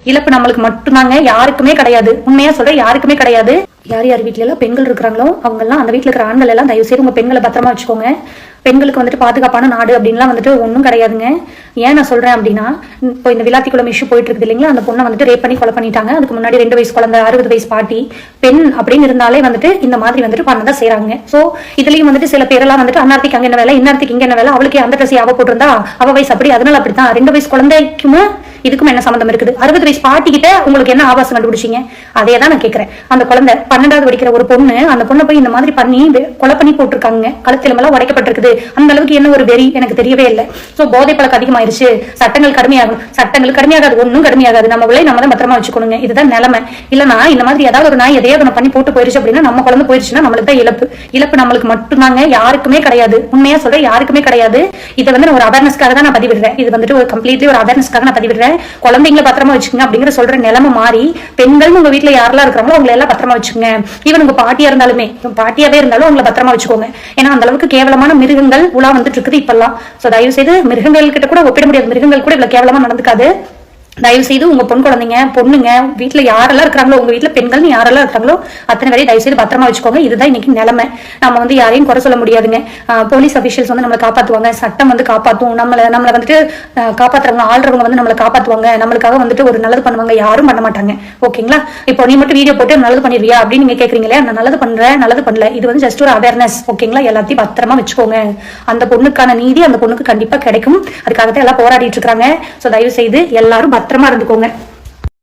இழப்பு நம்மளுக்கு மட்டும்தாங்க, யாருக்குமே கிடையாது. உண்மையா சொல்றேன், யாருக்குமே கிடையாது. யார் யார் வீட்டுல எல்லாம் பெண்கள் இருக்கிறாங்களோ அவங்க எல்லாம், அந்த வீட்டுல இருக்கிற ஆண்கள் எல்லாம் தயவு செய்து உங்க பெண்களை பத்திரமா வச்சுக்கோங்க. பெண்களுக்கு வந்துட்டு பாதுகாப்பான நாடு அப்படின்லாம் வந்துட்டு ஒன்றும் கிடையாதுங்க. ஏன் நான் சொல்றேன் அப்படின்னா, இப்போ இந்த விளாத்திக்குளம் இஷ்யூ போயிட்டு இருக்குது இல்லைங்களா, அந்த பொண்ணை வந்துட்டு ரேப் பண்ணி கொலை பண்ணிட்டாங்க. அதுக்கு முன்னாடி 2 வயசு குழந்தை, 60 வயசு பாட்டி, பெண் அப்படின்னு இருந்தாலே வந்துட்டு இந்த மாதிரி வந்துட்டு பண்ணதான் செய்யறாங்க. சோ இதுலயும் வந்துட்டு சில பேரெல்லாம் வந்துட்டு அன்னார்த்திக்கு அங்க என்ன வேலை, இன்னார்த்திக்கு இங்க என்ன வேலை, அவளுக்கு அந்த ட்ரெஸ் அவ போட்டிருந்தா அவ வயசு அப்படி, அதனால அப்படித்தான். 2 வயசு குழந்தைக்குமே இதுக்கும் என்ன சம்பந்தம் இருக்குது? 60 வயசு பாட்டி கிட்ட உங்களுக்கு என்ன ஆபாசம் கண்டுபிடிச்சீங்க? அதே தான் நான் கேட்கிறேன். அந்த குழந்தை 12வது படிக்கிற ஒரு பொண்ணு, அந்த பொண்ணை போய் இந்த மாதிரி பண்ணி கொலை பண்ணி போட்டிருக்காங்க. கழுத்திலமெல்லாம் உடைக்கப்பட்டிருக்குது. அந்த அளவுக்கு என்ன ஒரு வெறி எனக்கு தெரியவே இல்லை. சோ போதை பழக்கம் அதிகமாயிருச்சு. சட்டங்கள் கடுமையாகும். சட்டங்கள் கடுமையாகாது, ஒன்னும் கடுமையாகாது. நம்ம விலை நம்ம தான் பத்திரமா வச்சுக்கணுங்க. இதுதான் நிலைமை. இல்லனா இந்த மாதிரி ஏதாவது ஒரு நாய் எதையாவது ஒன்று பண்ணி போட்டு போயிருச்சு அப்படின்னா, நம்ம குழந்தை போயிருச்சுன்னா நம்மளுக்கு தான் இழப்பு. இழப்பு நம்மளுக்கு மட்டும்தாங்க, யாருக்குமே கிடையாது. உண்மையா சொல்றேன், யாருக்குமே கிடையாது. இதை வந்து ஒரு அவேர்னஸ்க்காக தான் நான் பதிவிடுறேன். இது வந்துட்டு ஒரு கம்ப்ளீட்லி ஒரு அவேர்னஸ்க்காக நான் பதிவிடுறேன். குழந்தைங்களை பத்திரமா வச்சுக்கோங்க அப்படிங்கிற சொல்ற நிலைமை மாறி, பெண்கள் உங்க வீட்டுல யாரெல்லாம் இருக்கிறாங்களோ அவங்களை எல்லாம் பத்திரமா வச்சுக்கோங்க. ஈவன் உங்க பாட்டியா இருந்தாலுமே, பாட்டியாவே இருந்தாலும் அவங்களை பத்திரமா வச்சுக்கோங்க. ஏன்னா அந்த அளவுக்கு கேவலமான மிருகங்கள் உலா வந்துட்டு இருக்குது இப்பெல்லாம். சோ தயவு செய்து மிருகங்கள் கிட்ட கூட ஒப்பிட முடியாது. மிருகங்கள் கூட இவ்வளவு கேவலமா நடந்துக்காது. தயவு செய்து உங்க பொன் குழந்தைங்க, பொண்ணுங்க, வீட்டுல யாரெல்லாம் இருக்கிறாங்களோ, உங்க வீட்டுல பெண்கள் யாரெல்லாம் இருக்காங்களோ அத்தனை வரையும் தயவு செய்து பத்திரமா வச்சுக்கோங்க. இதுதான் இன்னைக்கு நிலைமை. நம்ம வந்து யாரையும் குறை சொல்ல முடியாதுங்க. போலீஸ் அபிஷியல்ஸ் வந்து நம்மளை காப்பாத்துவாங்க, சட்டம் வந்து காப்பாத்தும். நம்மளை வந்துட்டு காப்பாத்துறவங்க, ஆள்றவங்க வந்து நம்மளை காப்பாத்துவாங்க, நம்மளுக்காக வந்துட்டு ஒரு நல்லது பண்ணுவாங்க. யாரும் பண்ண மாட்டாங்க. ஓகேங்களா? இப்போ நீ மட்டும் வீடியோ போட்டு நல்லது பண்ணிடுவியா அப்படின்னு நீங்க கேக்குறீங்களே, நான் நல்லது பண்றேன், நல்லது பண்ணல. இது வந்து ஜஸ்ட் ஒரு அவேர்னஸ். ஓகேங்களா? எல்லாத்தையும் பத்திரமா வச்சுக்கோங்க. அந்த பொண்ணுக்கான நீதி அந்த பொண்ணுக்கு கண்டிப்பா கிடைக்கும். அதுக்காகத்தான் எல்லாம் போராடிட்டு இருக்காங்க. சோ தயவு செய்து எல்லாரும் பத்திரமா இருந்துக்கோங்க.